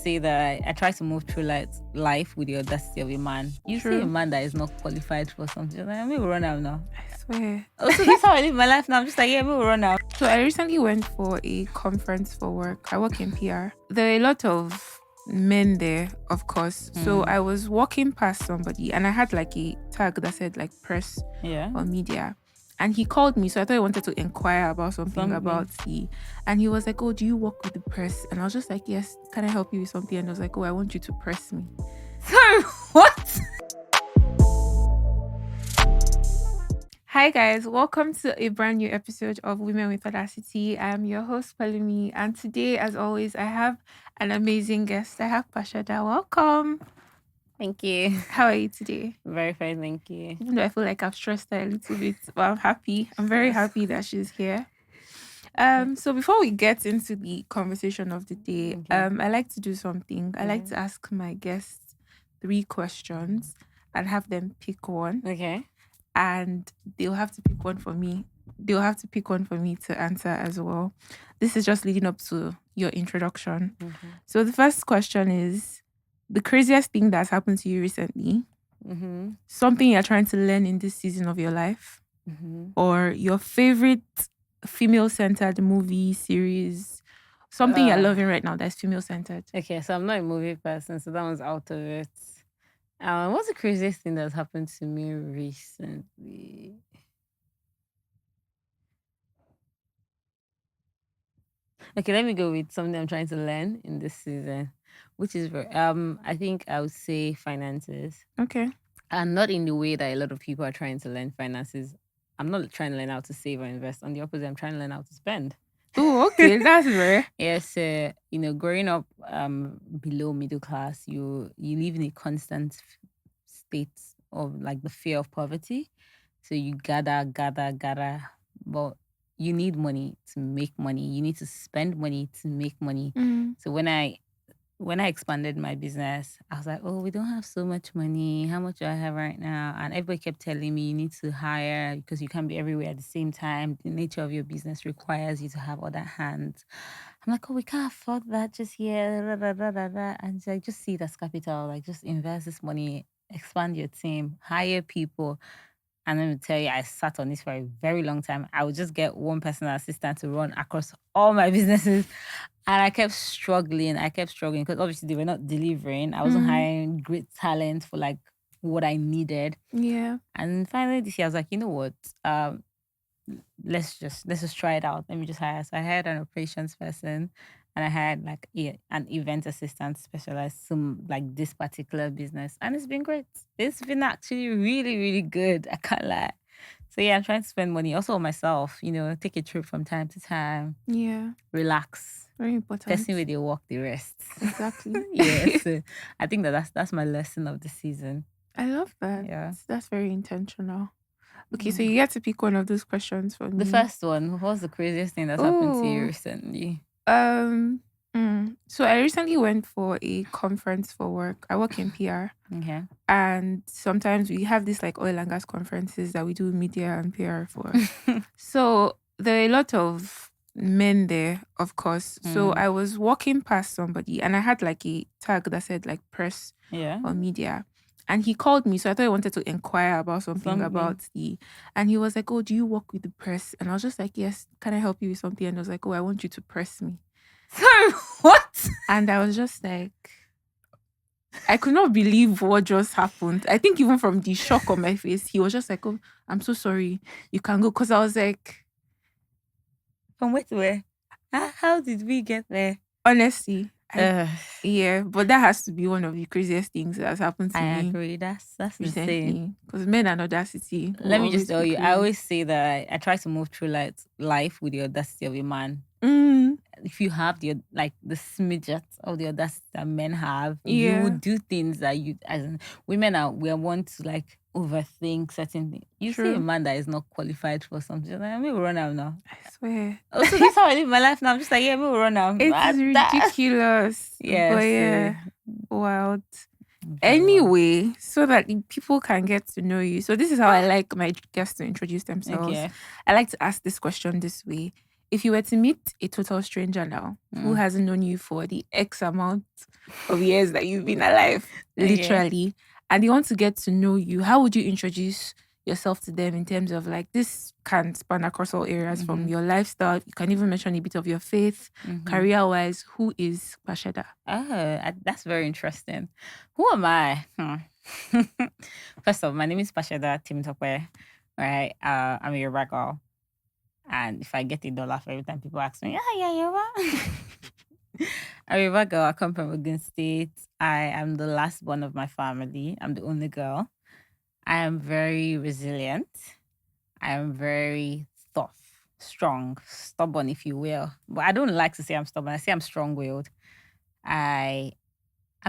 say that I try to move through life with the audacity of a man. You see a man that is not qualified for something, like, we will run out now. I swear. Also, that's how I live my life now. I'm just like, yeah, we will run out. So I recently went for a conference for work. I work in PR. There are a lot of men there, of course. So I was walking past somebody and I had like a tag that said like press Yeah. or media. And he called me, so I thought he wanted to inquire about something about the. And he was like, "Oh, do you work with the press?" And I was just like, "Yes, can I help you with something?" And he was like, "Oh, I want you to press me." Sorry, what? Hi guys, welcome to a brand new episode of Women with Audacity. I am your host Pelumi, and today, as always, I have an amazing guest. I have Pasheda. Welcome. Thank you. How are you today? Very fine, thank you. Even though I feel like I've stressed her a little bit, but I'm happy. I'm very happy that she's here. So before we get into the conversation of the day, I like to do something. I like to ask my guests 3 questions and have them pick one. Okay. And they'll have to pick one for me. They'll have to pick one for me to answer as well. This is just leading up to your introduction. So the first question is the craziest thing that's happened to you recently, something you're trying to learn in this season of your life, or your favorite female-centered movie, series, something you're loving right now that's female-centered. Okay, so I'm not a movie person, so that one's out of it. What's the craziest thing that's happened to me recently? Okay, let me go with something I'm trying to learn in this season, which is I think I would say finances. Okay. And not in the way that a lot of people are trying to learn finances. I'm not trying to learn how to save or invest. On the opposite, I'm trying to learn how to spend. Oh, okay, that's rare. Yes, growing up below middle class, you live in a constant state of like the fear of poverty. So you gather, but you need money to make money. You need to spend money to make money. So when I expanded my business, I was like, oh, we don't have so much money. How much do I have right now? And everybody kept telling me you need to hire because you can't be everywhere at the same time. The nature of your business requires you to have other hands. I'm like, oh, we can't afford that just yet. And so I just see it as capital. Like, just invest this money, expand your team, hire people. And let me tell you, I sat on this for a very long time. I would just get one personal assistant to run across all my businesses. And I kept struggling. Because obviously they were not delivering. I wasn't hiring great talent for like what I needed. Yeah. And finally this year I was like, you know what? Let's just try it out. Let me just hire. So I hired an operations person and I hired like an event assistant specialized to like this particular business. And it's been great. It's been actually really, really good. I can't lie. So yeah, I'm trying to spend money also on myself, take a trip from time to time. Yeah. Relax. Very important. Person where they walk the rest. Exactly. Yes. I think that's my lesson of the season. I love that. Yeah. That's very intentional. Okay, so you get to pick one of those questions for me. The first one, what's the craziest thing that's happened to you recently? So I recently went for a conference for work. I work in PR. Okay. And sometimes we have these like oil and gas conferences that we do media and PR for. So there are a lot of men there, of course. So I was walking past somebody and I had like a tag that said like press or media. And he called me, so I thought he wanted to inquire about something about the. And he was like, "Oh, do you work with the press?" And I was just like, "Yes, can I help you with something?" And he was like, "Oh, I want you to press me." Sorry, what? And I was just like, I could not believe what just happened. I think even from the shock on my face, he was just like, "Oh, I'm so sorry. You can go." Because I was like, from where to where? How did we get there? Honestly, yeah, but that has to be one of the craziest things that has happened to me. I agree. That's recently. Because men and audacity. Let me just tell you, I always say that I try to move through life with the audacity of a man. If you have the smidget of the audacity that men have, you would do things that women we are want to like overthink certain things. You see a man that is not qualified for something, like, we will run out now. I swear. Also, that's how I live my life now. I'm just like, yeah, we will run out. It's ridiculous. Yes. But yeah, wild. Anyway, so that people can get to know you. So this is how I like my guests to introduce themselves. Okay. I like to ask this question this way. if you were to meet a total stranger now who hasn't known you for the X amount of years that you've been alive, Okay. literally, and they want to get to know you, how would you introduce yourself to them in terms of like this can span across all areas from your lifestyle? You can even mention a bit of your faith, career wise. Who is Pasheda? That's very interesting. Who am I? First of all, my name is Pasheda Timtokwe. Right. I'm a Yoruba girl. And if I get $1 for every time people ask me, yeah, Yoruba. I'm a Yoruba girl. I come from Ogun State. I am the last born of my family. I'm the only girl. I am very resilient. I am very tough, strong, stubborn, if you will. But I don't like to say I'm stubborn. I say I'm strong-willed. I'm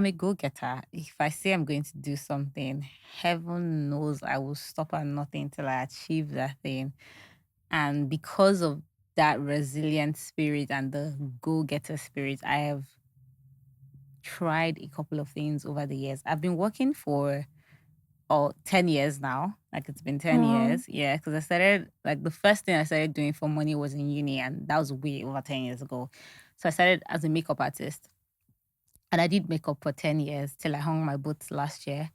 a go-getter. If I say I'm going to do something, heaven knows I will stop at nothing till I achieve that thing. And because of that resilient spirit and the go-getter spirit, I have tried a couple of things over the years. I've been working for 10 years now. Like it's been 10 Wow. years. Yeah, because I started, like the first thing I started doing for money was in uni, and that was way over 10 years ago. So I started as a makeup artist. And I did makeup for 10 years till I hung my boots last year.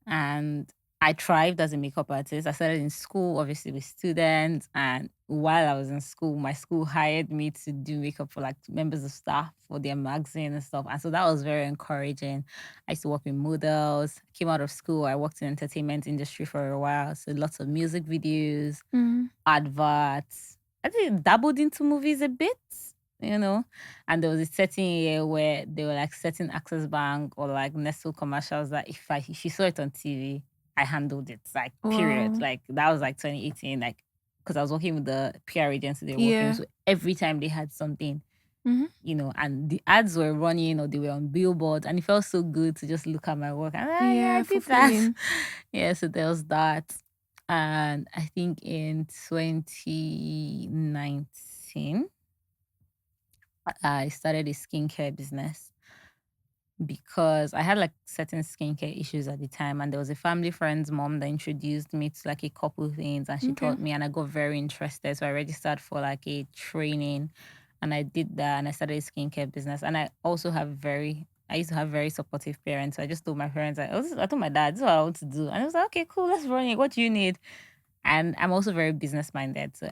And I thrived as a makeup artist. I started in school, obviously, with students. And while I was in school, my school hired me to do makeup for like members of staff for their magazine and stuff. And so that was very encouraging. I used to work with models. Came out of school, I worked in entertainment industry for a while. So lots of music videos, adverts. I think dabbled into movies a bit, you know. And there was a certain year where they were like certain Access Bank or like Nestle commercials that if you saw it on TV, I handled it. Like period. Wow. Like that was like 2018. Like because I was working with the PR agency they were working with. Yeah. So every time they had something, Mhm. you know, and the ads were running or they were on billboards, and it felt so good to just look at my work and yeah, Yeah, I did that. fulfilling. Yeah, so there was that. And I think in 2019, I started a skincare business because I had like certain skincare issues at the time, and there was a family friend's mom that introduced me to like a couple things, and she Okay. taught me, and I got very interested. So I registered for like a training, and I did that, and I started a skincare business. And I used to have very supportive parents. So I just told my parents, I told my dad, this is what I want to do, and I was like, okay, cool, let's run it. What do you need? And I'm also very business minded. So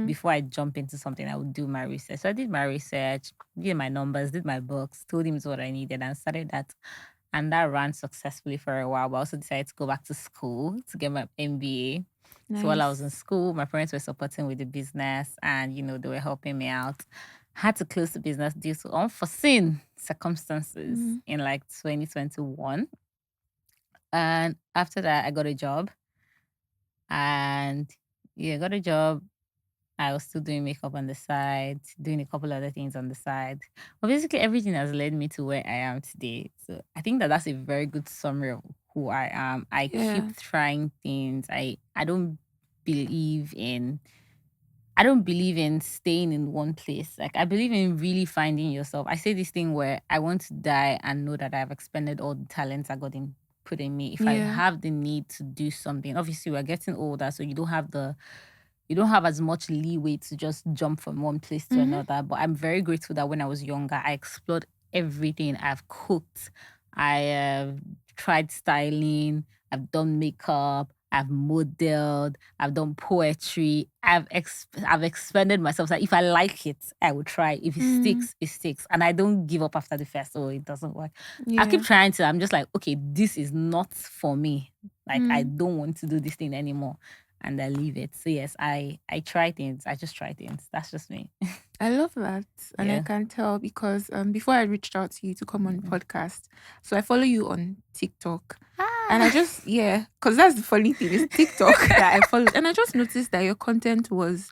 before I jump into something, I would do my research. So I did my research, did my numbers, did my books, told him what I needed, and started that. And that ran successfully for a while. But I also decided to go back to school to get my MBA. So while I was in Nice. school, my parents were supporting with the business, and they were helping me out. Had to close the business due to unforeseen circumstances in like 2021. And after that, I got a job. And yeah, got a job. I was still doing makeup on the side, doing a couple other things on the side. But basically, everything has led me to where I am today. So I think that that's a very good summary of who I am. I Yeah. keep trying things. I don't believe in I don't believe in staying in one place. Like I believe in really finding yourself. I say this thing where I want to die and know that I've expended all the talents I got put in me. If I Yeah. have the need to do something, obviously we're getting older, so you don't have as much leeway to just jump from one place to another. But I'm very grateful that when I was younger, I explored everything. I've cooked, I have tried styling, I've done makeup, I've modeled, I've done poetry. I've expanded myself. Like if I like it, I will try. If it sticks, it sticks. And I don't give up after the first, oh, it doesn't work. I keep Yeah. trying to. I'm just like, okay, this is not for me. Like I don't want to do this thing anymore, and I leave it. So yes, I try things. I just try things. That's just me. I love that. And I Yeah. can tell because before I reached out to you to come on the podcast, so I follow you on TikTok. And I Ah. just, yeah, because that's the funny thing, it's TikTok that I followed. And I just noticed that your content was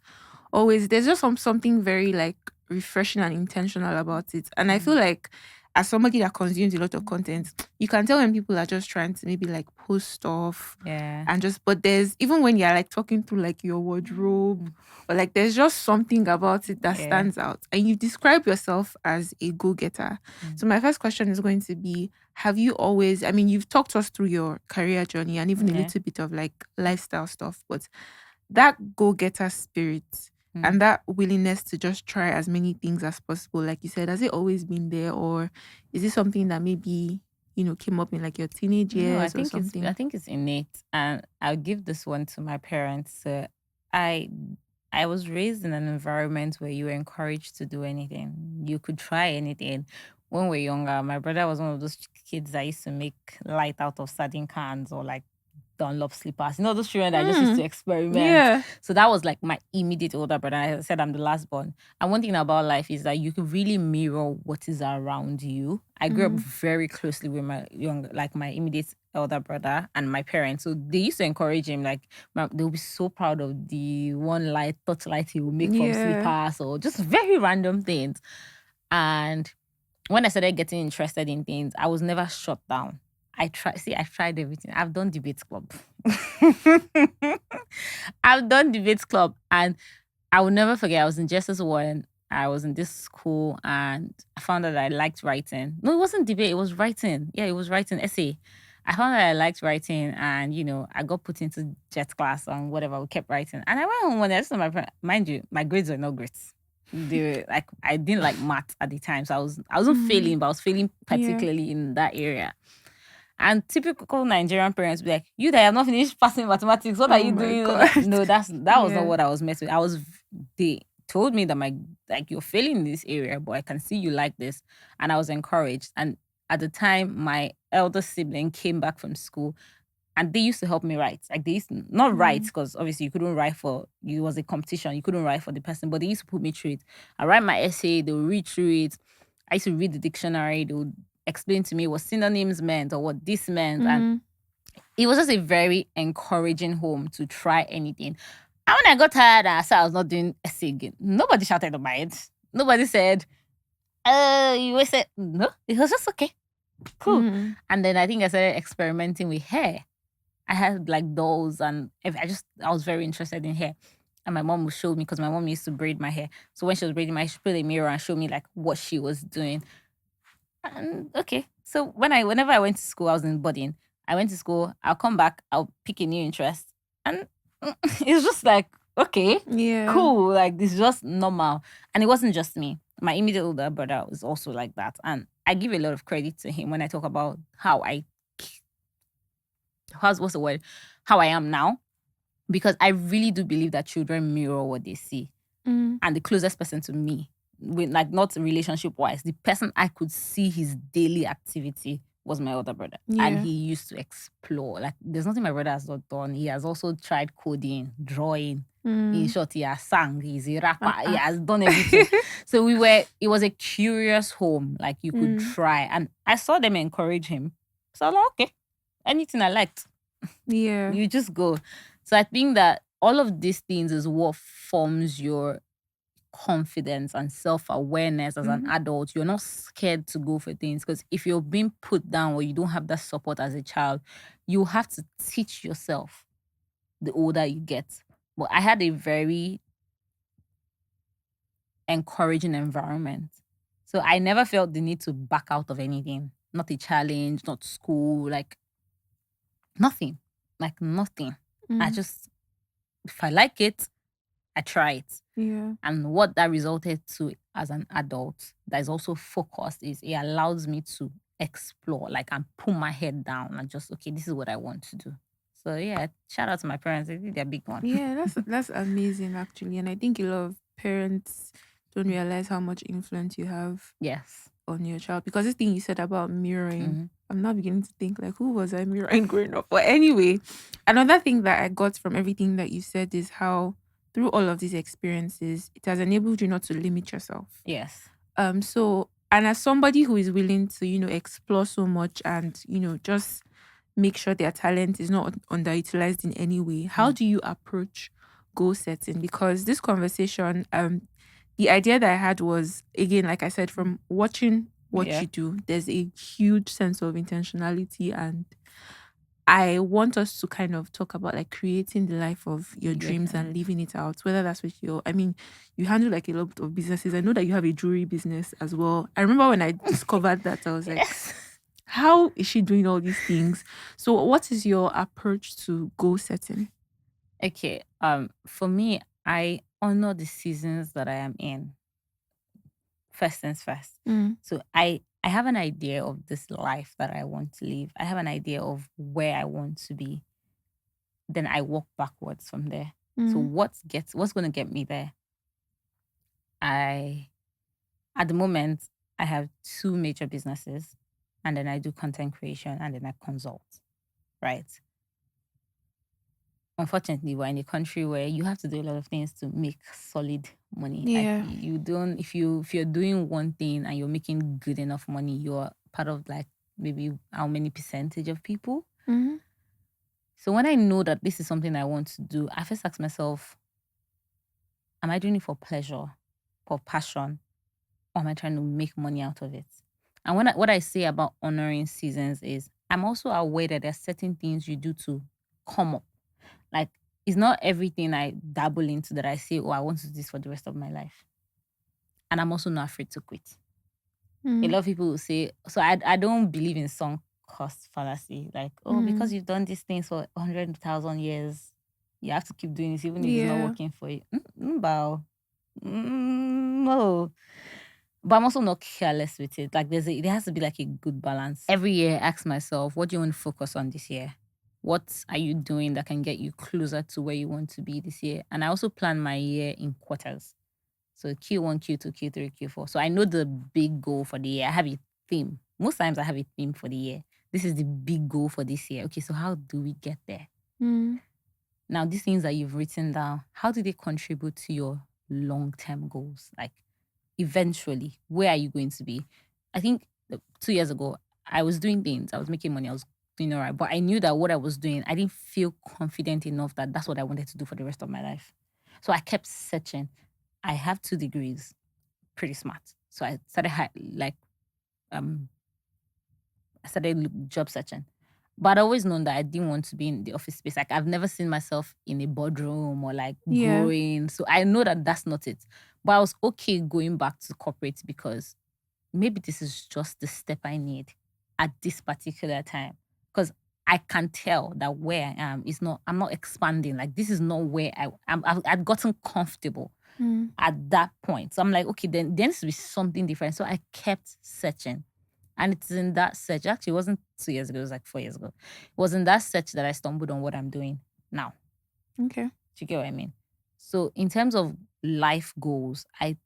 always, there's just something very like refreshing and intentional about it. And I feel like as somebody that consumes a lot of content, you can tell when people are just trying to maybe like post stuff Yeah. and just, but there's, even when you're like talking through like your wardrobe or like there's just something about it that Yeah. stands out. And you describe yourself as a go-getter. So my first question is going to be, have you always, I mean, you've talked us through your career journey and even a Yeah. little bit of like lifestyle stuff, but that go-getter spirit, and that willingness to just try as many things as possible, like you said, has it always been there, or is it something that maybe came up in like your teenage No, years or I something? think it's innate, and I'll give this one to my parents. I I was raised in an environment where you were encouraged to do anything. You could try anything. When we were younger, my brother was one of those kids that used to make light out of sardine cans or like Dunlop slippers. You know, those children that just used to Mm, experiment. yeah. So that was like my immediate older brother. I said I'm the last born. And one thing about life is that you can really mirror what is around you. I grew up Mm, very closely with my immediate elder brother and my parents. So they used to encourage him. Like they'll be so proud of the one light torchlight he will make from yeah. slippers or just very random things. And when I started getting interested in things, I was never shut down. I've tried everything. I've done debates club. I've done debates club, and I will never forget. I was in Justice One. I was in this school and I found out that I liked writing. No, it wasn't debate, it was writing. Yeah, it was writing essay. I found that I liked writing and I got put into jet class and whatever. We kept writing. And I went home one day. I just told my friend, mind you, my grades were not great. They were like I didn't like math at the time. So I wasn't Mm, failing, but I was failing yeah. particularly in that area. And typical Nigerian parents be like, "You that have not finished passing mathematics, what are Oh you my doing?" god. No, that was not Yeah. what I was messed with. They told me that you're failing in this area, but I can see you like this, and I was encouraged. And at the time, my elder sibling came back from school, and they used to help me write. Like they used to not write Mm, because obviously you couldn't write for you was a competition. You couldn't write for the person, but they used to put me through it. I write my essay, they would read through it. I used to read the dictionary. They would explain to me what synonyms meant or what this meant, and mm, it was just a very encouraging home to try anything. And when I got tired and I said I was not doing essay again, nobody shouted on my head. Nobody said, you wasted. No, it was just okay, cool. mm, And then I think I started experimenting with hair. I had like dolls and I was very interested in hair. And my mom would show me because my mom used to braid my hair. So when she was braiding my hair, she put a mirror and showed me like what she was doing. And okay. So whenever I went to school, I was in boarding. I went to school, I'll come back, I'll pick a new interest. And it's just like, okay, yeah. cool. Like this is just normal. And it wasn't just me. My immediate older brother was also like that. And I give a lot of credit to him when I talk about what's the word? How I am now. Because I really do believe that children mirror what they see. Mm, And the closest person to me, with like not relationship wise, the person I could see his daily activity was my older brother. And yeah. he used to explore. Like there's nothing my brother has not done. He has also tried coding, drawing. In Mm, short, he has sang, he's a rapper, he uh-uh. has done everything. So it was a curious home, like you could Mm, try. And I saw them encourage him. So I was like, okay, anything I liked, yeah. you just go. So I think that all of these things is what forms your confidence and self-awareness as an Mhm. adult. You're not scared to go for things because if you're being put down or you don't have that support as a child, you have to teach yourself the older you get. But I had a very encouraging environment. So I never felt the need to back out of anything. Not a challenge, not school, like nothing. Like nothing. I Mm, just if I like it, I try it. yeah. And what that resulted to as an adult that is also focused is it allows me to explore, like and put my head down and just, okay, this is what I want to do. So yeah, shout out to my parents. I think they're a big one. Yeah, that's amazing actually. And I think a lot of parents don't realize how much influence you have Yes. on your child. Because this thing you said about mirroring, Hmm. I'm now beginning to think like, who was I mirroring growing up? But anyway, another thing that I got from everything that you said is how through all of these experiences, it has enabled you not to limit yourself. Yes. So and as somebody who is willing to, explore so much and, just make sure their talent is not underutilized in any way, how Mm. do you approach goal setting? Because this conversation, the idea that I had was, again, like I said, from watching what Yeah. you do, there's a huge sense of intentionality, and I want us to kind of talk about like creating the life of your Your dreams and dreams. living it out, whether that's with your, I mean, you handle like a lot of businesses. I know that you have a jewelry business as well. I remember when I discovered that, I was like, Yes. how is she doing all these things? So, what is your approach to goal setting? Okay. For me, I honor the seasons that I am in. First things first. Mm. So I have an idea of this life that I want to live. I have an idea of where I want to be. Then I walk backwards from there. So Mm. what's going to get me there? I At the moment I have two major businesses, and then I do content creation, and then I consult, right? Unfortunately, we're in a country where you have to do a lot of things to make solid money. Like Yeah. you don't, if you're doing one thing and you're making good enough money, you're part of like maybe how many percentage of people. Mm. So when I know that this is something I want to do, I first ask myself, am I doing it for pleasure, for passion, or am I trying to make money out of it? And what I say about honoring seasons is I'm also aware that there's certain things you do to come up. Like, it's not everything I dabble into that I say, oh, I want to do this for the rest of my life. And I'm also not afraid to quit. A Mm. lot of people will say, so I don't believe in sunk cost fallacy. Like, oh, because Mm. you've done these things for 100,000 years, you have to keep doing this even if it's not Yeah. working for you. Bow. No. But I'm also not careless with it. Like there has to be like a good balance. Every year, I ask myself, what do you want to focus on this year? What are you doing that can get you closer to where you want to be this year? And I also plan my year in quarters. So Q1, Q2, Q3, Q4. So I know the big goal for the year. I have a theme. Most times I have a theme for the year. This is the big goal for this year. Okay, so how do we get there? Mm. Now, these things that you've written down, how do they contribute to your long-term goals? Like eventually, where are you going to be? I think 2 years ago, I was doing things, I was making money, I was doing all right, but I knew that what I was doing, I didn't feel confident enough that that's what I wanted to do for the rest of my life. So I kept searching. I have 2 degrees, pretty smart. So I started um I started job searching. But I'd always known that I didn't want to be in the office space. Like I've never seen myself in a boardroom or like Yeah. growing. So I know that that's not it. But I was okay going back to corporate because maybe this is just the step I need at this particular time. Because I can tell that where I am is not, I'm not expanding. Like this is not where I've gotten comfortable Mm. at that point. So I'm like, okay, then there needs to be something different. So I kept searching. And it's in that search. Actually, it wasn't 2 years ago, it was like 4 years ago. It was in that search that I stumbled on what I'm doing now. Okay. Do you get what I mean? So in terms of life goals, I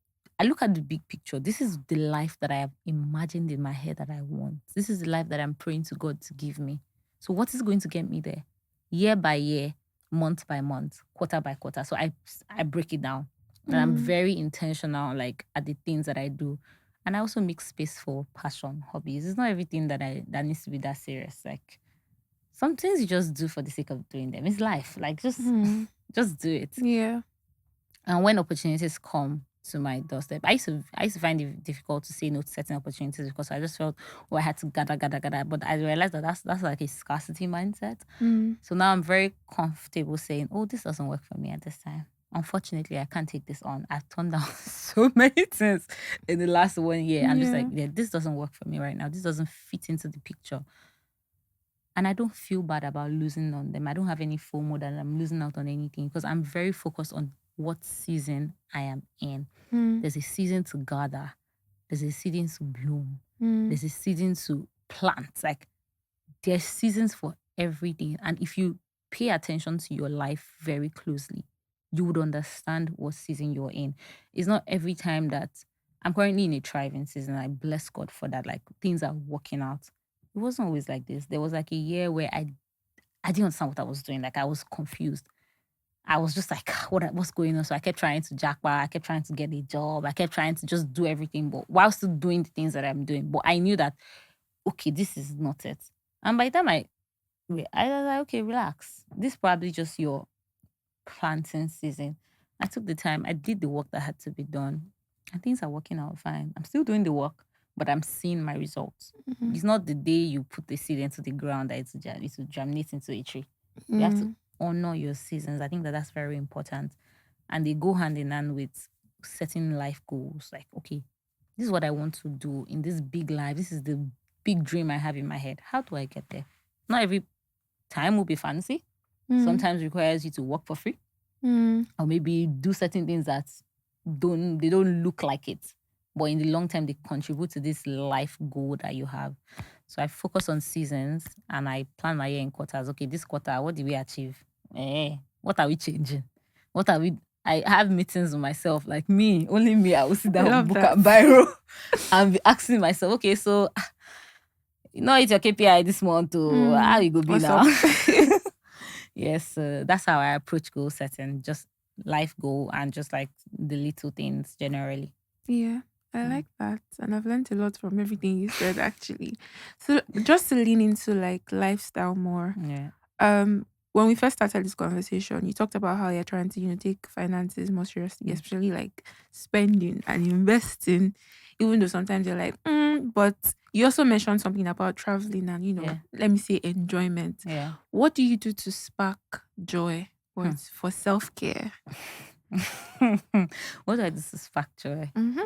look at the big picture. This is the life that I have imagined in my head that I want. This is the life that I'm praying to God to give me. So what is going to get me there? Year by year, month by month, quarter by quarter. So I break it down. And I'm Mm. very intentional like at the things that I do. And I also make space for passion, hobbies. It's not everything that needs to be that serious. Like some things you just do for the sake of doing them. It's life. Like Mm. just do it. Yeah. And when opportunities come to my doorstep, I used to find it difficult to say no to certain opportunities because I just felt, oh, I had to gather. But I realized that that's like a scarcity mindset. Mm. So now I'm very comfortable saying, oh, this doesn't work for me at this time. Unfortunately, I can't take this on. I've turned down so many things in the last 1 year. I'm just like, Yeah. yeah, this doesn't work for me right now. This doesn't fit into the picture. And I don't feel bad about losing on them. I don't have any FOMO that I'm losing out on anything because I'm very focused on what season I am in. Mm. There's a season to gather, there's a season to bloom, Mm. there's a season to plant. Like there's seasons for everything. And if you pay attention to your life very closely, you would understand what season you're in. It's not every time that I'm currently in a thriving season. I bless God for that. Like things are working out. It wasn't always like this. There was like a year where I didn't understand what I was doing. Like I was confused. I was just like, what's going on? So I kept trying to jackpot. I kept trying to get a job. I kept trying to just do everything, but while still doing the things that I'm doing. But I knew that, okay, this is not it. And by the time I was like, okay, relax. This is probably just your planting season. I took the time. I did the work that had to be done. And things are working out fine. I'm still doing the work, but I'm seeing my results. Mm. It's not the day you put the seed into the ground that it will germinate into a tree. You have to Mm. honor your seasons. I think that that's very important. And they go hand in hand with setting life goals. Like, okay, this is what I want to do in this big life. This is the big dream I have in my head. How do I get there? Not every time will be fancy. Mm. Sometimes requires you to work for free. or maybe do certain things that they don't look like it, but in the long term they contribute to this life goal that you have. So I focus on seasons and I plan my year in quarters. Okay, this quarter, what did we achieve? What are we changing? What are we? I have meetings with myself, like me, only me. I will sit I down with love book that. and biro and be asking myself, okay, so you know it's your KPI this month, to how you go be What's now? up? Yes, that's how I approach goal setting, just life goal and just like the little things generally. Yeah, I like that. And I've learned a lot from everything you said actually. So just to lean into like lifestyle more, Yeah. when we first started this conversation, you talked about how you're trying to, take finances more seriously, especially like spending and investing, even though sometimes you're like, but you also mentioned something about traveling and, Yeah. let me say enjoyment. Yeah. What do you do to spark joy or Hmm. for self-care? What do I do to spark joy? Mm-hmm.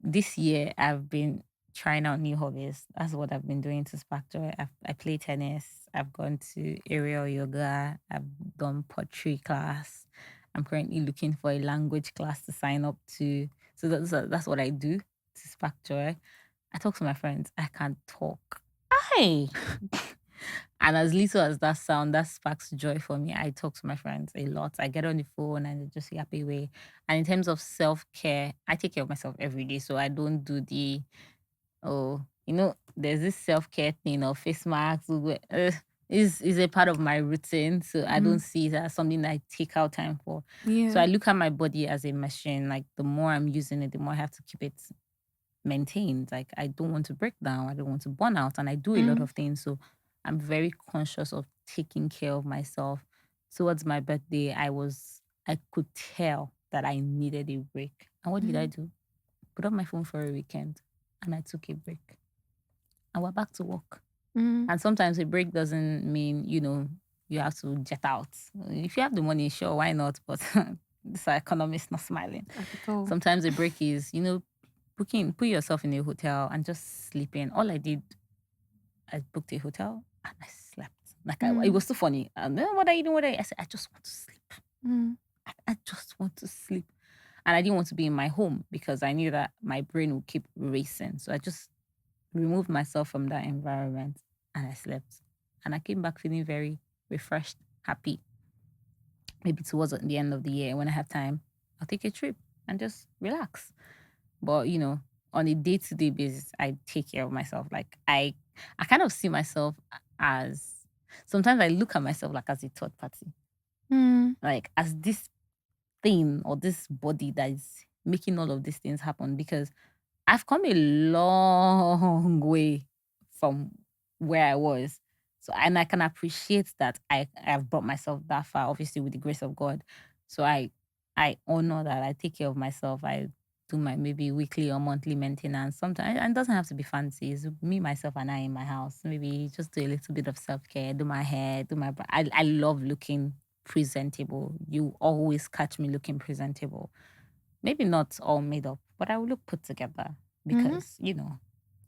This year I've been trying out new hobbies. That's what I've been doing to spark joy. I play tennis. I've gone to aerial yoga. I've done pottery class. I'm currently looking for a language class to sign up to. So that's what I do to spark joy. I talk to my friends. I can talk. Hey. And as little as that sound, that sparks joy for me. I talk to my friends a lot. I get on the phone and they just happy way. And in terms of self care, I take care of myself every day. So I don't do the, there's this self care thing of face masks. Is a part of my routine. So I don't see it as something that I take out time for. So Yeah. I look at my body as a machine. Like the more I'm using it, the more I have to keep it maintained. Like I don't want to break down, I don't want to burn out, and I do a lot of things. So I'm very conscious of taking care of myself. Towards my birthday, I could tell that I needed a break. And what did I do? Put up my phone for a weekend and I took a break. And we're back to work. And sometimes a break doesn't mean, you have to jet out. If you have the money, sure, why not? But this economy is not smiling. Not at all. Sometimes a break is, put yourself in a hotel and just sleep in. All I did, I booked a hotel and I slept. Like it was so funny. And then what are you doing? I said, I just want to sleep. I just want to sleep. And I didn't want to be in my home because I knew that my brain would keep racing. So I just removed myself from that environment and I slept. And I came back feeling very refreshed, happy. Maybe towards the end of the year when I have time, I'll take a trip and just relax. But on a day-to-day basis, I take care of myself. Like I kind of see myself as sometimes I look at myself like as a third party. Like as this thing or this body that is making all of these things happen because I've come a long way from where I was. So, and I can appreciate that I've brought myself that far, obviously with the grace of God. So I honor that. I take care of myself. I do my maybe weekly or monthly maintenance. Sometimes and it doesn't have to be fancy. It's me, myself, and I in my house. Maybe just do a little bit of self care. Do my hair. I love looking presentable. You always catch me looking presentable. Maybe not all made up, but I will look put together because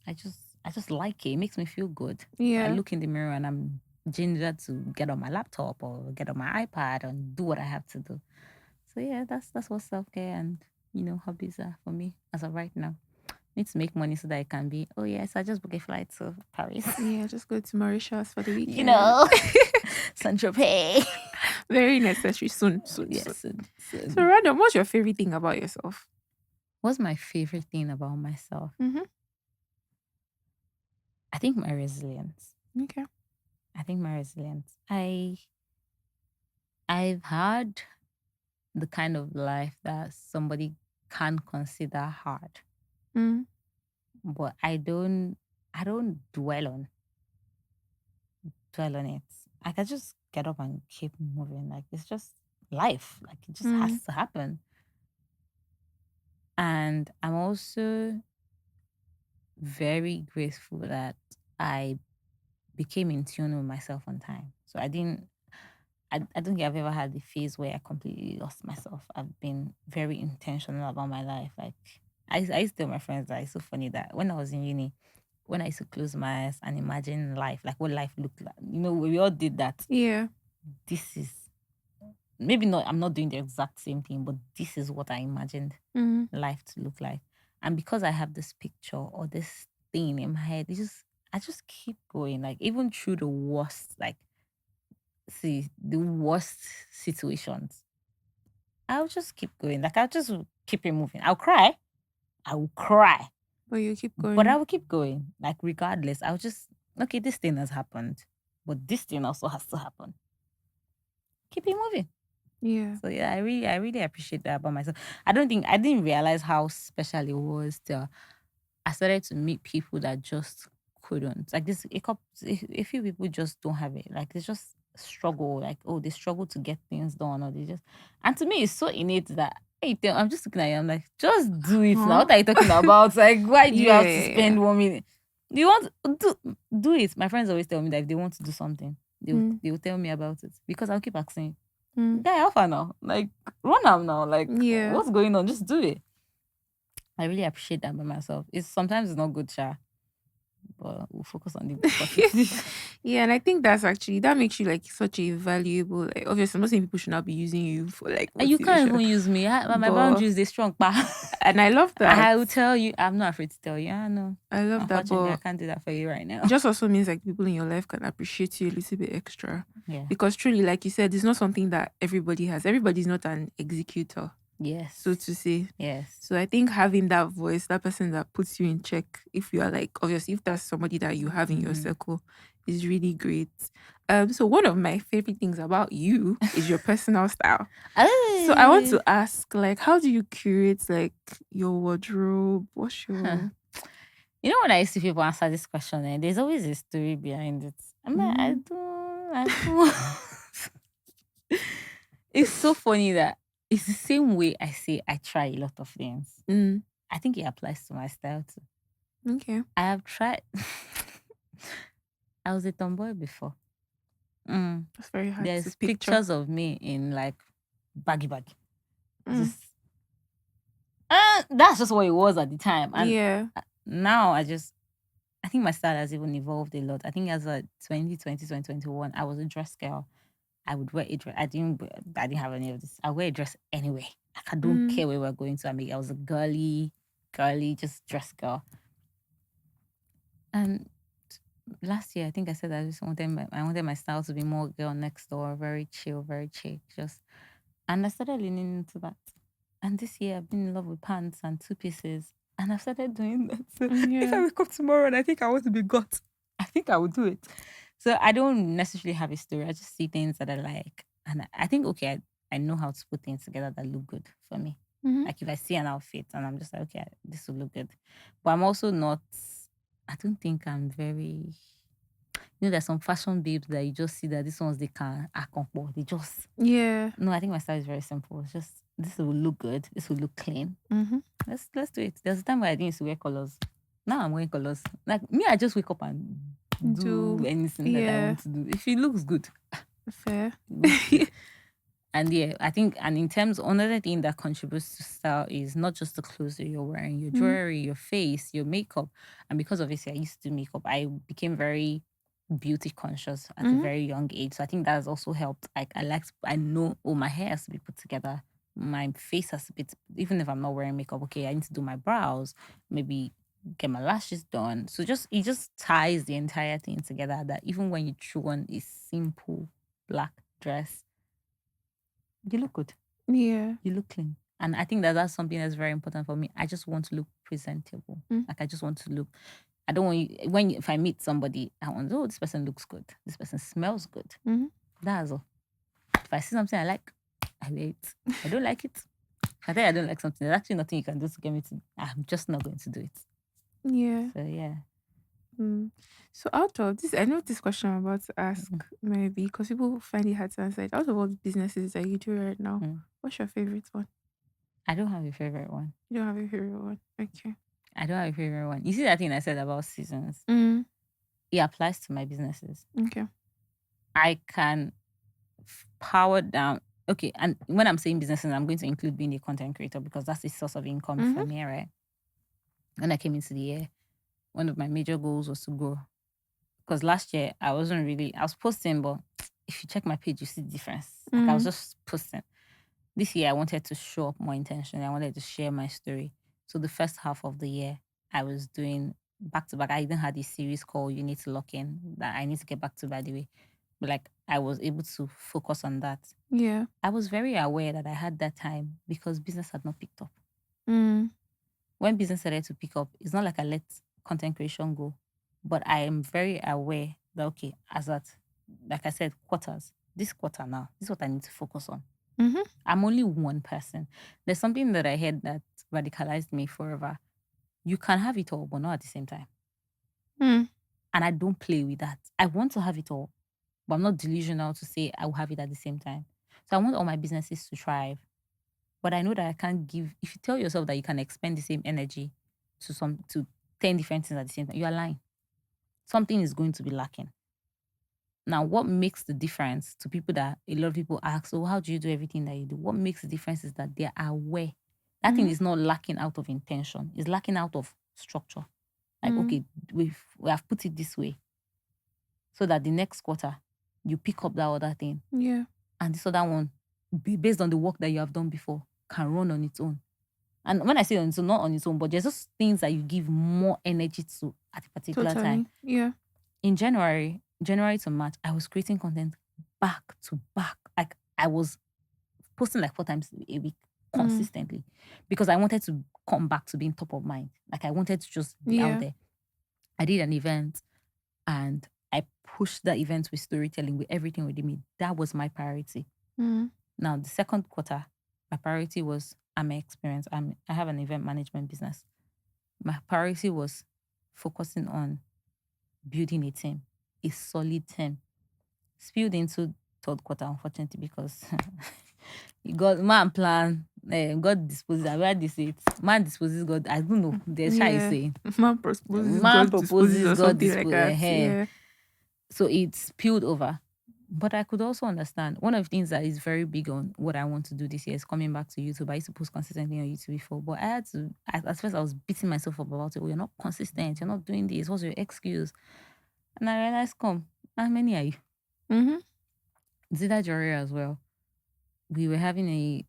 I just like it. It makes me feel good. I Yeah. look in the mirror and I'm ginger to get on my laptop or get on my iPad and do what I have to do. So yeah, that's what self care and hobbies are for me as of right now. Need to make money so that I can be. Oh yes, I just booked a flight to Paris. Yeah, just go to Mauritius for the weekend. you know, Saint Tropez. Very necessary. Soon. Yes. So, random, what's your favorite thing about yourself? What's my favorite thing about myself? I think my resilience. Okay. I think my resilience. I've had the kind of life that somebody can consider hard, but I don't dwell on it. I can just get up and keep moving. Like it's just life. Like it just has to happen. And I'm also very grateful that I became in tune with myself on time. So I don't think I've ever had the phase where I completely lost myself. I've been very intentional about my life. Like I used to tell my friends that it's so funny that when I was in uni, when I used to close my eyes and imagine life, like what life looked like, we all did that. Yeah. This is maybe not, I'm not doing the exact same thing, but this is what I imagined life to look like. And because I have this picture or this thing in my head, I just keep going. Like even through the worst, like see the worst situations, I'll just keep going. Like I'll just keep it moving. I'll cry. I will cry. But you keep But I going. will keep going. Like regardless, I'll just okay, this thing has happened. But this thing also has to happen. Keep it moving. Yeah. So yeah, I really appreciate that about myself. I didn't realize how special it was till I started to meet people that just couldn't. Like this, a few people just don't have it. Like they just struggle. Like oh, they struggle to get things done, or they just. And to me, it's so innate that hey, I'm just looking at you. I'm like, just do it now. Huh? What are you talking about? Like, why do you have to Yeah. spend 1 minute? Do you want do it? My friends always tell me that if they want to do something, they will tell me about it because I'll keep asking. Guy, how far now? Like, run out now. Like, Yeah. what's going on? Just do it. I really appreciate that by myself. Sometimes it's not good, Sha, but we'll focus on the positive. Yeah, and I think that makes you like such a valuable. Like, obviously, I'm not saying people should not be using you for like And you can't motivation, even use me. My but boundaries, they strong. Pa. and I love that. I will tell you. I'm not afraid to tell you. I know. I love that, Unfortunately, I but can't do that for you right now. it just also means like people in your life can appreciate you a little bit extra. Yeah. Because truly, like you said, it's not something that everybody has. Everybody's not an executor, Yes. so to say. Yes. So I think having that voice, that person that puts you in check, if you are like, obviously, if that's somebody that you have in your circle, is really great. So one of my favorite things about you is your personal style. So I want to ask, like, how do you curate like your wardrobe? What's your You know, when I see people answer this question, there's always a story behind it. I'm like, I don't. It's so funny that it's the same way I say I try a lot of things. I think it applies to my style too. Okay. I have tried. I was a tomboy before. That's very hard There's to picture. pictures of me in like baggy. That's just what it was at the time. And Yeah. now I think my style has even evolved a lot. I think as a 2020, 2021, I was a dress girl. I would wear a dress. I didn't have any of this. I wear a dress anyway. Like, I don't care where we're going to. I was a girly, just dress girl. And last year, I think I said I just wanted my style to be more girl next door, very chill, very chic. And I started leaning into that. And this year, I've been in love with pants and two pieces. And I've started doing that. So if I wake up tomorrow and I think I want to be got, I think I will do it. So I don't necessarily have a story. I just see things that I like. And I think, okay, I know how to put things together that look good for me. Like if I see an outfit and I'm just like, okay, this will look good. But I'm also not, I don't think I'm very, there's some fashion babes that you just see that these ones, they can accompany. They just, Yeah. no, I think my style is very simple. It's just, this will look good. This will look clean. Let's do it. There's a time where I didn't used to wear colors. Now I'm wearing colors. Like me, I just wake up and do anything that I want to do. If it looks good. Fair. And yeah, I think, and in terms, another thing that contributes to style is not just the clothes that you're wearing, your jewelry, your face, your makeup. And because obviously I used to do makeup, I became very beauty conscious at a very young age. So I think that has also helped. Like I know, oh, my hair has to be put together. My face has to be, even if I'm not wearing makeup, okay, I need to do my brows, maybe get my lashes done. So it just ties the entire thing together that even when you throw on a simple black dress, you look good. Yeah. You look clean. And I think that's something that's very important for me. I just want to look presentable. Like I just want to look, I don't want you, if I meet somebody, I want, oh, this person looks good. This person smells good. That's all. If I see something I like, I wear it. I don't like it. If I tell you I don't like something, there's actually nothing you can do to get me to, I'm just not going to do it. Yeah. So yeah. So out of this, I know this question I'm about to ask maybe because people find it hard to answer it. Out of all the businesses that you do right now, what's your favorite one? I don't have a favorite one. You don't have a favorite one. Okay. I don't have a favorite one. You see that thing I said about seasons? It applies to my businesses. Okay. I can power down. Okay, and when I'm saying businesses, I'm going to include being a content creator because that's a source of income for me, right? When I came into the year, one of my major goals was to grow. Because last year I was posting, but if you check my page, you see the difference. Like I was just posting. This year, I wanted to show up more intentionally. I wanted to share my story. So the first half of the year, I was doing back to back. I even had a series called "You Need to Lock In" that I need to get back to, by the way. But like I was able to focus on that. Yeah. I was very aware that I had that time because business had not picked up. Mm. When business started to pick up, it's not like I let content creation go, but I am very aware that okay, as at like I said, quarters. This quarter now, this is what I need to focus on. Mm-hmm. I'm only one person. There's something that I heard that radicalized me forever. You can have it all, but not at the same time. Mm. And I don't play with that. I want to have it all, but I'm not delusional to say I will have it at the same time. So I want all my businesses to thrive. But I know that I can't give, if you tell yourself that you can expend the same energy to 10 different things at the same time, you are lying. Something is going to be lacking. Now, what makes the difference to people that a lot of people ask, oh, how do you do everything that you do? What makes the difference is that they are aware. That thing is not lacking out of intention, it's lacking out of structure. Like, okay, we have put it this way so that the next quarter you pick up that other thing. Yeah. And this other one, based on the work that you have done before, can run on its own. And when I say on its own, not on its own, but there's just things that you give more energy to at a particular time. Yeah. In January to March, I was creating content back to back. Like I was posting like 4 times a week consistently because I wanted to come back to being top of mind. Like I wanted to just be out there. I did an event and I pushed that event with storytelling, with everything within me. That was my priority. Now, the second quarter, my priority was I'm experienced. I have an event management business. My priority was focusing on building a team, a solid team. Spilled into third quarter, unfortunately, because you got man plan, God disposes. I read this it. Man disposes God. I don't know. There's how you say. Man proposes, Man God disposes, proposes, or God something like disposes. that. Yeah. So it spilled over. But I could also understand one of the things that is very big on what I want to do this year is coming back to YouTube. I used to post consistently on YouTube before, but I had to, at first, I was beating myself up about it. Oh, you're not consistent. You're not doing this. What's your excuse? And I realized, come, how many are you? Zida Jory as well. We were having a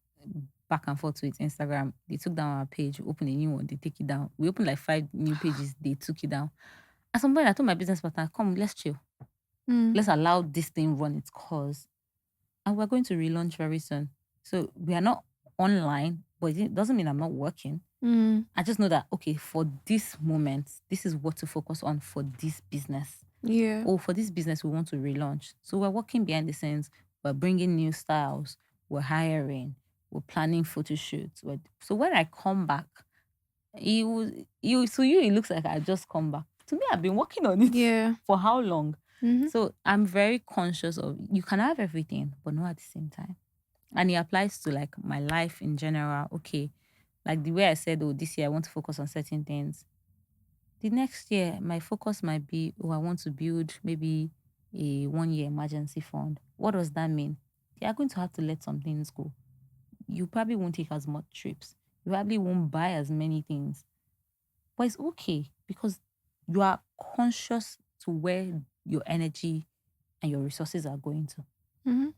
back and forth with Instagram. They took down our page, opened a new one, they take it down. We opened like 5 new pages, they took it down. At some point, I told my business partner, come, let's chill. Let's allow this thing run its course. And we're going to relaunch very soon. So we are not online, but it doesn't mean I'm not working. I just know that, okay, for this moment, this is what to focus on for this business. Yeah. Oh, for this business, we want to relaunch. So we're working behind the scenes. We're bringing new styles. We're hiring. We're planning photo shoots. So when I come back, to you, it looks like I just come back. To me, I've been working on it for how long? So I'm very conscious of you can have everything, but not at the same time. And it applies to like my life in general. Okay, like the way I said, oh, this year I want to focus on certain things. The next year, my focus might be, oh, I want to build maybe a 1-year emergency fund. What does that mean? You are going to have to let some things go. You probably won't take as much trips. You probably won't buy as many things. But it's okay because you are conscious to where your energy and your resources are going to.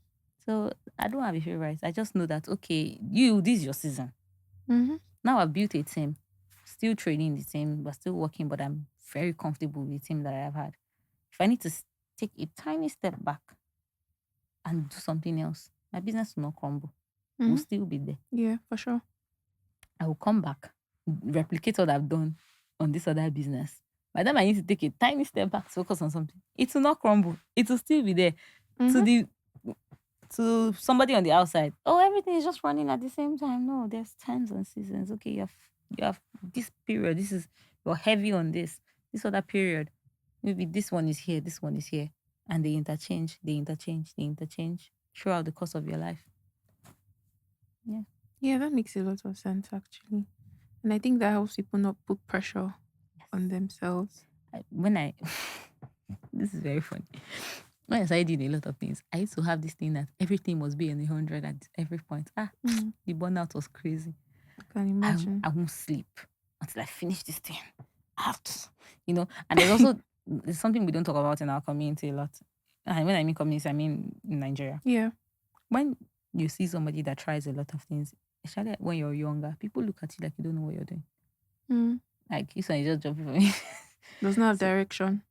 So I don't have a favorite. I just know that, okay, this is your season. Now I've built a team, still training the team, but still working, but I'm very comfortable with the team that I have had. If I need to take a tiny step back and do something else, my business will not crumble. Will still be there. Yeah, for sure. I will come back, replicate what I've done on this other business. By the time I need to take a tiny step back to focus on something, it will not crumble. It will still be there. To somebody on the outside, oh, everything is just running at the same time. No, there's times and seasons. Okay, you have this period. You're heavy on this other period. Maybe this one is here, this one is here. And they interchange throughout the course of your life. Yeah. Yeah, that makes a lot of sense actually. And I think that helps people not put pressure on themselves. This is very funny. When I started doing a lot of things, I used to have this thing that everything must be in 100 at every point. The burnout was crazy. I can imagine. I won't sleep until I finish this thing. I have to, And there's also there's something we don't talk about in our community a lot. and when I mean community, I mean in Nigeria. Yeah. When you see somebody that tries a lot of things, especially when you're younger, people look at you like you don't know what you're doing. Mm. Like this one is just jumping for me. Does not have so, direction.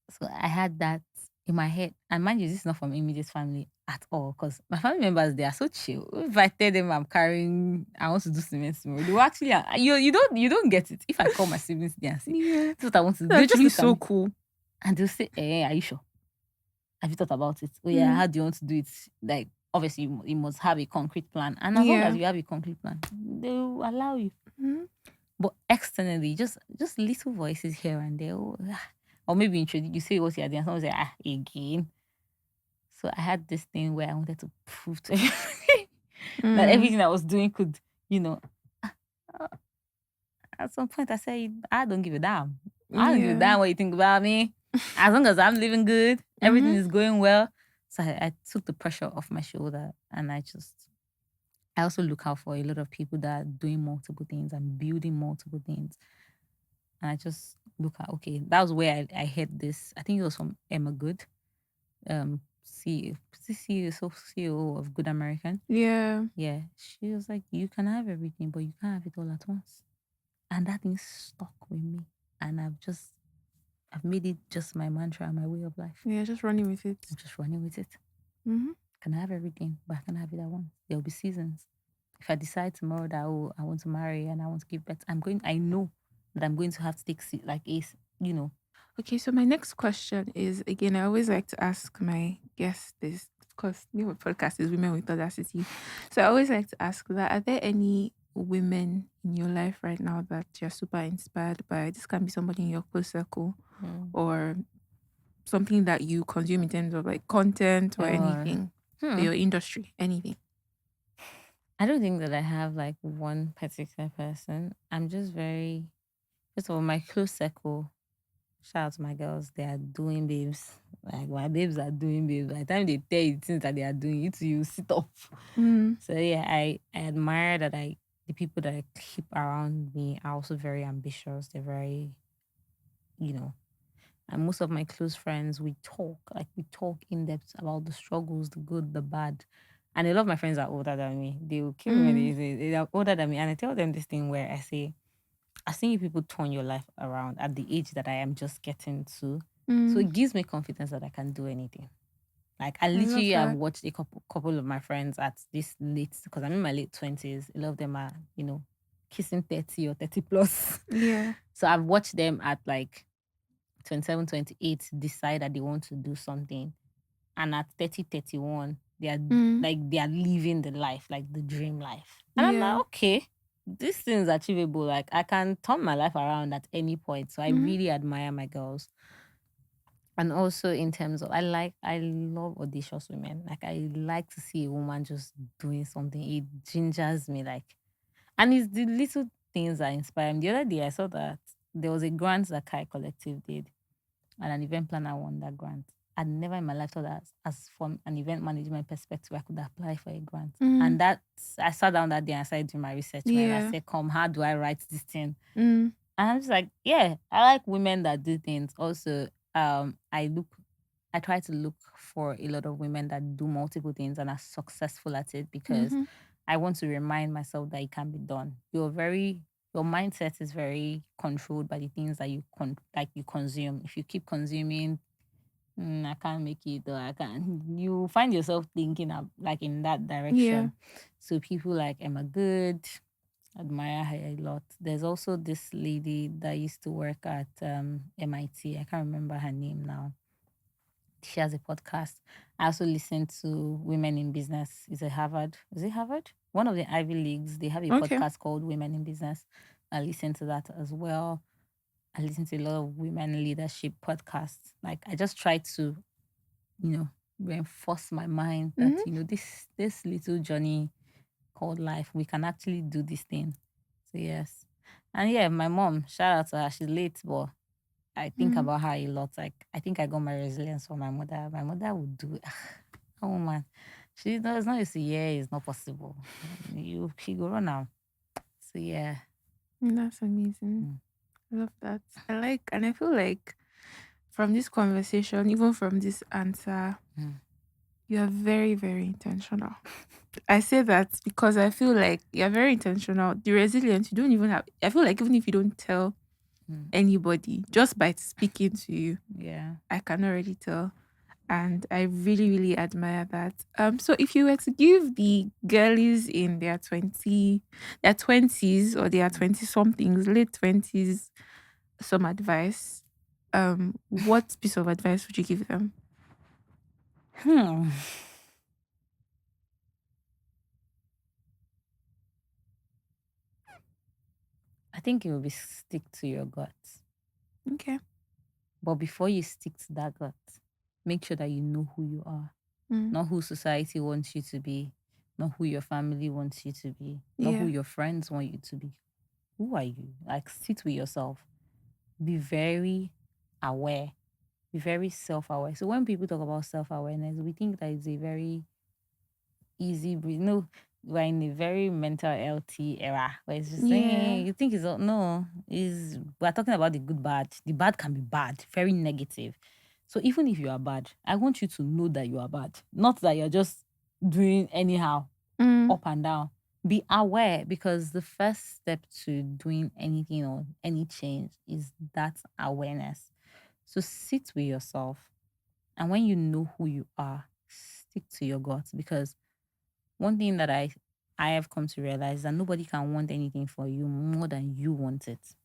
so I had that in my head. And mind you, this is not from immediate family at all. Because my family members, they are so chill. If I tell them I want to do cement tomorrow, they will actually you don't get it. If I call my siblings there and say, Yeah. this is what I want to do, It's they just actually look at so me cool. and they'll say, are you sure? Have you thought about it? Oh yeah, how do you want to do it? Like obviously you must have a concrete plan. And as long as Yeah. you have a concrete plan, they will allow you. Mm. But externally, just little voices here and there. Or maybe introduce you say what you're doing, someone say, again. So I had this thing where I wanted to prove to everybody that everything I was doing could, uh, at some point I said, I don't give a damn. I don't give a damn what you think about me. As long as I'm living good, everything is going well. So I took the pressure off my shoulder and I also look out for a lot of people that are doing multiple things and building multiple things. And I just look at, okay, that was where I heard this. I think it was from Emma Good, CEO of Good American. Yeah. Yeah. She was like, you can have everything, but you can't have it all at once. And that thing stuck with me. And I've made it just my mantra and my way of life. Yeah, just running with it. I'm just running with it. Mm-hmm. I can have everything, but I can have it at once. There'll be seasons. If I decide tomorrow that I want to marry and I want to give birth, I know that I'm going to have to take Okay, so my next question is again, I always like to ask my guests this, of course, my podcast is Women with Audacity. So I always like to ask that, are there any women in your life right now that you're super inspired by? This can be somebody in your close circle or something that you consume in terms of like content or anything, or your industry, anything. I don't think that I have like one particular person. I'm just first of all, my close circle, shout out to my girls, they are doing babes. Like my babes are doing babes. By the time they tell you things that they are doing, you sit up. So yeah, I admire that the people that I keep around me are also very ambitious. They're very, and most of my close friends, we talk in depth about the struggles, the good, the bad. And a lot of my friends are older than me. They will kill me when they say they are older than me. And I tell them this thing where I say, I've seen you people turn your life around at the age that I am just getting to. So it gives me confidence that I can do anything. Like I literally have watched a couple of my friends at this late, because I'm in my late 20s. A lot of them are, kissing 30 or 30 plus. Yeah. So I've watched them at like 27, 28 decide that they want to do something. And at 30, 31, they are they are living the life, like the dream life. And I'm like, okay, this thing is achievable. Like I can turn my life around at any point. So I really admire my girls. And also in terms of I love audacious women. Like I like to see a woman just doing something. It gingers me like, and it's the little things that inspire me. The other day I saw that there was a grant that Kai Collective did, and an event planner won that grant. I'd never in my life thought that as from an event management perspective, I could apply for a grant. And I sat down that day and I started doing my research. And I said, how do I write this thing? And I'm just like, yeah, I like women that do things. Also, I try to look for a lot of women that do multiple things and are successful at it, because I want to remind myself that it can be done. Your mindset is very controlled by the things that you consume. If you keep consuming, I can't make it, or I can't, you find yourself thinking of like in that direction. So people like Emma Good, admire her a lot. There's also this lady that used to work at MIT. I can't remember her name now. She has a podcast. I also listen to Women in Business. Is it Harvard? Is it Harvard? One of the Ivy Leagues. They have a podcast called Women in Business. I listen to that as well. I listen to a lot of women leadership podcasts. Like I just try to, reinforce my mind that this little journey called life, we can actually do this thing. So yes, and yeah, my mom. Shout out to her. She's late, but I think about her a lot. Like I think I got my resilience from my mother. My mother would do it. Oh man, she does not say yeah, it's not possible. She go run now. So yeah, That's amazing. I love that. And I feel like from this conversation, even from this answer, Mm. you are very, very intentional. I say that because I feel like you're very intentional. The resilience, you don't even have, I feel like even if you don't tell Mm. anybody, just by speaking to you, Yeah. I can already tell. And I really, really admire that. So if you were to give the girlies in their 20s or their 20 somethings, late 20s, some advice, what piece of advice would you give them? Hmm. I think it will be stick to your guts. Okay. But before you stick to that gut, make sure that you know who you are, Mm, not who society wants you to be, not who your family wants you to be, not who yeah. your friends want you to be. Who are you? Like, sit with yourself. Be very aware. Be very self aware. So, when people talk about self awareness, we think that it's a very easy breathe. No, we're in a very mental healthy era where it's just Yeah. saying you think it's all no, is we're talking about the good bad. The bad can be bad, very negative. So even if you are bad, I want you to know that you are bad. Not that you're just doing anyhow, Mm, up and down. Be aware because the first step to doing anything or any change is that awareness. So sit with yourself. And when you know who you are, stick to your guts because one thing that I have come to realize is that nobody can want anything for you more than you want it.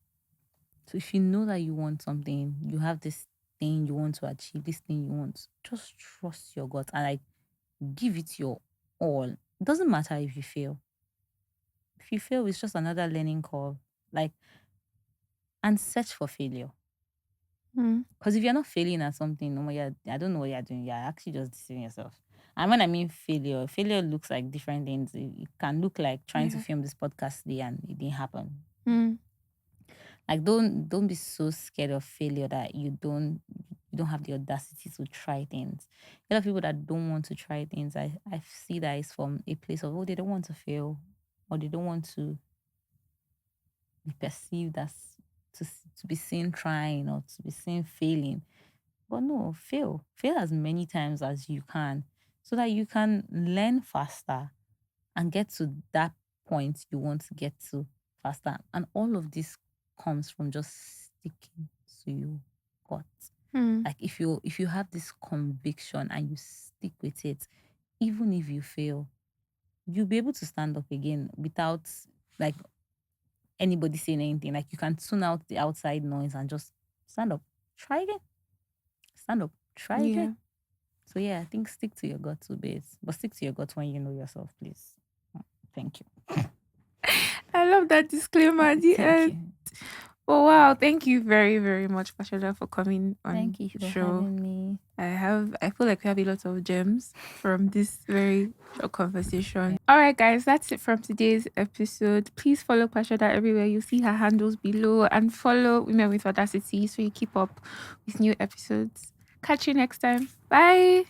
So if you know that you want something, you have this thing you want to achieve, this thing you want, just trust your gut and like give it your all. It doesn't matter if you fail. If you fail, it's just another learning curve. Like and search for failure. mm, Because if you're not failing at something, no, I don't know what you're doing. You're actually just deceiving yourself. And when I mean failure, failure looks like different things. It can look like trying to yeah. film this podcast today and it didn't happen. Mm, Like don't be so scared of failure that you don't have the audacity to try things. A lot of people that don't want to try things, I see that it's from a place of oh they don't want to fail or they don't want to be perceived as to be seen trying or to be seen failing. But no, fail. Fail as many times as you can so that you can learn faster and get to that point you want to get to faster. And all of this comes from just sticking to your gut. mm, Like if you have this conviction and you stick with it, even if you fail, you'll be able to stand up again without like anybody saying anything. Like you can tune out the outside noise and just stand up. Try again. Stand up. Try again. yeah. So yeah, I think stick to your gut a bit, but stick to your gut when you know yourself, please. Thank you. I love that disclaimer at the Thank end. you. Oh wow, thank you very, very much, Pasheda, for coming on Thank you the for show. having me. I feel like we have a lot of gems from this very short conversation. All right, guys, that's it from today's episode. Please follow Pasheda everywhere. You see her handles below and follow Women with Audacity so you keep up with new episodes. Catch you next time. Bye.